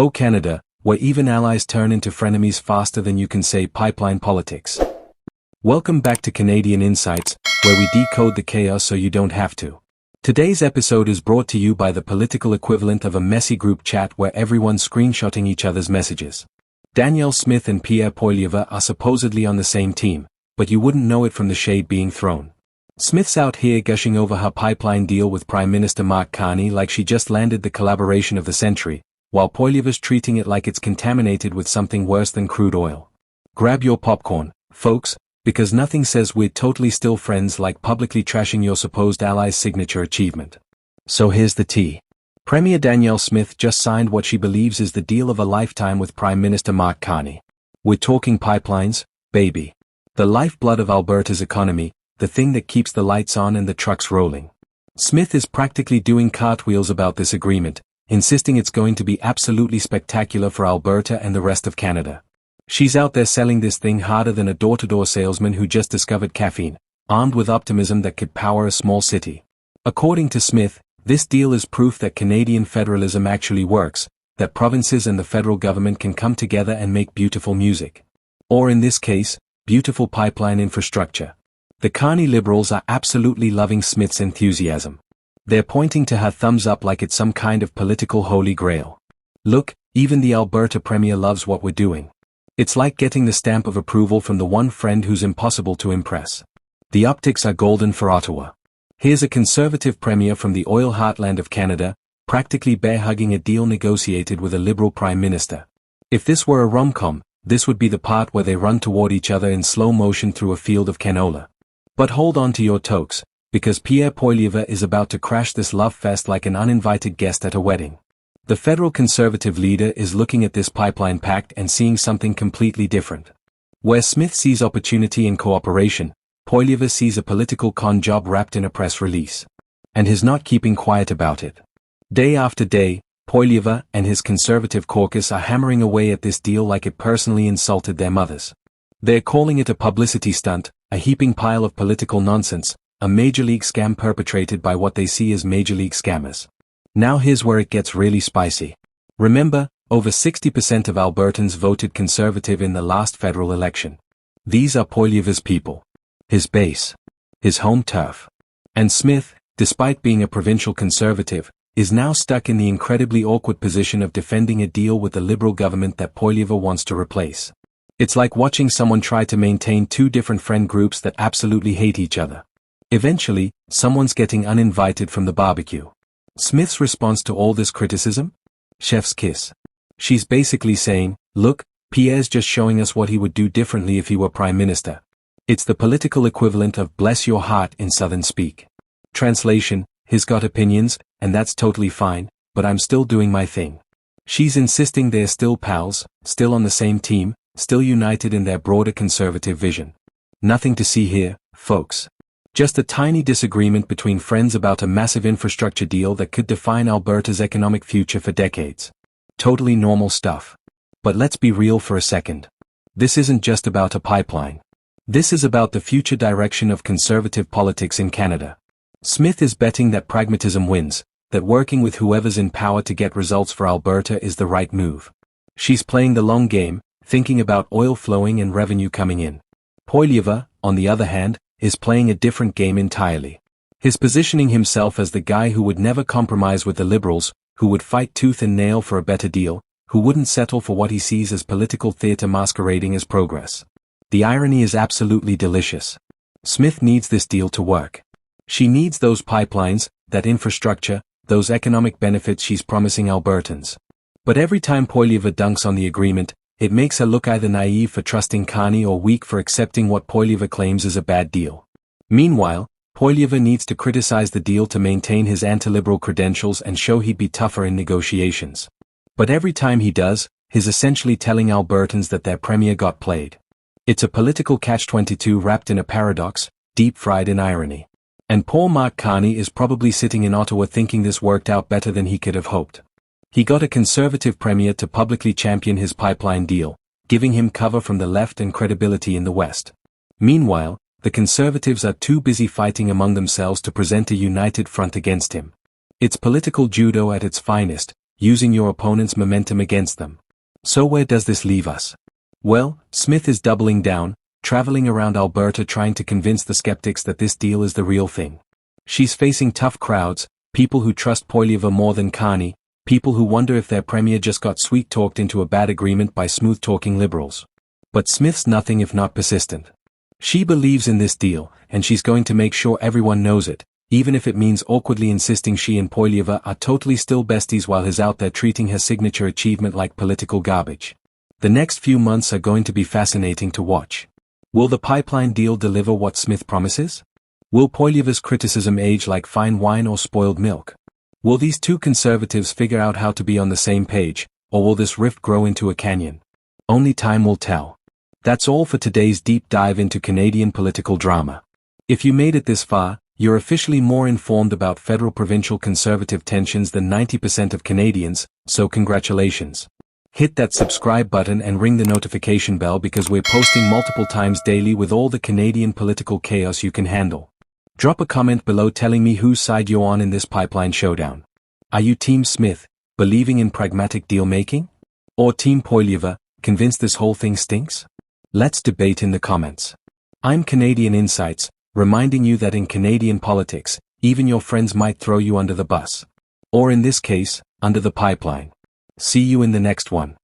Oh Canada, where even allies turn into frenemies faster than you can say pipeline politics. Welcome back to Canadian Insights, where we decode the chaos so you don't have to. Today's episode is brought to you by the political equivalent of a messy group chat where everyone's screenshotting each other's messages. Danielle Smith and Pierre Poilievre are supposedly on the same team, but you wouldn't know it from the shade being thrown. Smith's out here gushing over her pipeline deal with Prime Minister Mark Carney like she just landed the collaboration of the century, while Poilievre's treating it like it's contaminated with something worse than crude oil. Grab your popcorn, folks, because nothing says we're totally still friends like publicly trashing your supposed ally's signature achievement. So here's the tea. Premier Danielle Smith just signed what she believes is the deal of a lifetime with Prime Minister Mark Carney. We're talking pipelines, baby. The lifeblood of Alberta's economy, the thing that keeps the lights on and the trucks rolling. Smith is practically doing cartwheels about this agreement, insisting it's going to be absolutely spectacular for Alberta and the rest of Canada. She's out there selling this thing harder than a door-to-door salesman who just discovered caffeine, armed with optimism that could power a small city. According to Smith, this deal is proof that Canadian federalism actually works, that provinces and the federal government can come together and make beautiful music. Or in this case, beautiful pipeline infrastructure. The Carney Liberals are absolutely loving Smith's enthusiasm. They're pointing to her thumbs up like it's some kind of political holy grail. Look, even the Alberta Premier loves what we're doing. It's like getting the stamp of approval from the one friend who's impossible to impress. The optics are golden for Ottawa. Here's a Conservative Premier from the oil heartland of Canada, practically bear-hugging a deal negotiated with a Liberal Prime Minister. If this were a rom-com, this would be the part where they run toward each other in slow motion through a field of canola. But hold on to your tokes, because Pierre Poilievre is about to crash this love fest like an uninvited guest at a wedding. The federal Conservative leader is looking at this pipeline pact and seeing something completely different. Where Smith sees opportunity and cooperation, Poilievre sees a political con job wrapped in a press release. And he's not keeping quiet about it. Day after day, Poilievre and his Conservative caucus are hammering away at this deal like it personally insulted their mothers. They're calling it a publicity stunt, a heaping pile of political nonsense, a major league scam perpetrated by what they see as major league scammers. Now here's where it gets really spicy. Remember, over 60% of Albertans voted Conservative in the last federal election. These are Poilievre's people. His base. His home turf. And Smith, despite being a provincial Conservative, is now stuck in the incredibly awkward position of defending a deal with the Liberal government that Poilievre wants to replace. It's like watching someone try to maintain two different friend groups that absolutely hate each other. Eventually, someone's getting uninvited from the barbecue. Smith's response to all this criticism? Chef's kiss. She's basically saying, look, Pierre's just showing us what he would do differently if he were Prime Minister. It's the political equivalent of bless your heart in Southern speak. Translation, he's got opinions, and that's totally fine, but I'm still doing my thing. She's insisting they're still pals, still on the same team, still united in their broader Conservative vision. Nothing to see here, folks. Just a tiny disagreement between friends about a massive infrastructure deal that could define Alberta's economic future for decades. Totally normal stuff. But let's be real for a second. This isn't just about a pipeline. This is about the future direction of Conservative politics in Canada. Smith is betting that pragmatism wins, that working with whoever's in power to get results for Alberta is the right move. She's playing the long game, thinking about oil flowing and revenue coming in. Poilievre, on the other hand, is playing a different game entirely. He's positioning himself as the guy who would never compromise with the Liberals, who would fight tooth and nail for a better deal, who wouldn't settle for what he sees as political theatre masquerading as progress. The irony is absolutely delicious. Smith needs this deal to work. She needs those pipelines, that infrastructure, those economic benefits she's promising Albertans. But every time Poilievre dunks on the agreement, it makes her look either naive for trusting Carney or weak for accepting what Poilievre claims is a bad deal. Meanwhile, Poilievre needs to criticize the deal to maintain his anti-liberal credentials and show he'd be tougher in negotiations. But every time he does, he's essentially telling Albertans that their premier got played. It's a political catch-22 wrapped in a paradox, deep-fried in irony. And poor Mark Carney is probably sitting in Ottawa thinking this worked out better than he could have hoped. He got a Conservative Premier to publicly champion his pipeline deal, giving him cover from the left and credibility in the West. Meanwhile, the Conservatives are too busy fighting among themselves to present a united front against him. It's political judo at its finest, using your opponent's momentum against them. So where does this leave us? Well, Smith is doubling down, traveling around Alberta trying to convince the skeptics that this deal is the real thing. She's facing tough crowds, people who trust Poilievre more than Carney, people who wonder if their premier just got sweet-talked into a bad agreement by smooth-talking Liberals. But Smith's nothing if not persistent. She believes in this deal, and she's going to make sure everyone knows it, even if it means awkwardly insisting she and Poilievre are totally still besties while he's out there treating her signature achievement like political garbage. The next few months are going to be fascinating to watch. Will the pipeline deal deliver what Smith promises? Will Poilievre's criticism age like fine wine or spoiled milk? Will these two conservatives figure out how to be on the same page, or will this rift grow into a canyon? Only time will tell. That's all for today's deep dive into Canadian political drama. If you made it this far, you're officially more informed about federal-provincial conservative tensions than 90% of Canadians, so congratulations. Hit that subscribe button and ring the notification bell because we're posting multiple times daily with all the Canadian political chaos you can handle. Drop a comment below telling me whose side you're on in this pipeline showdown. Are you Team Smith, believing in pragmatic deal-making? Or Team Poilievre, convinced this whole thing stinks? Let's debate in the comments. I'm Canadian Insights, reminding you that in Canadian politics, even your friends might throw you under the bus. Or in this case, under the pipeline. See you in the next one.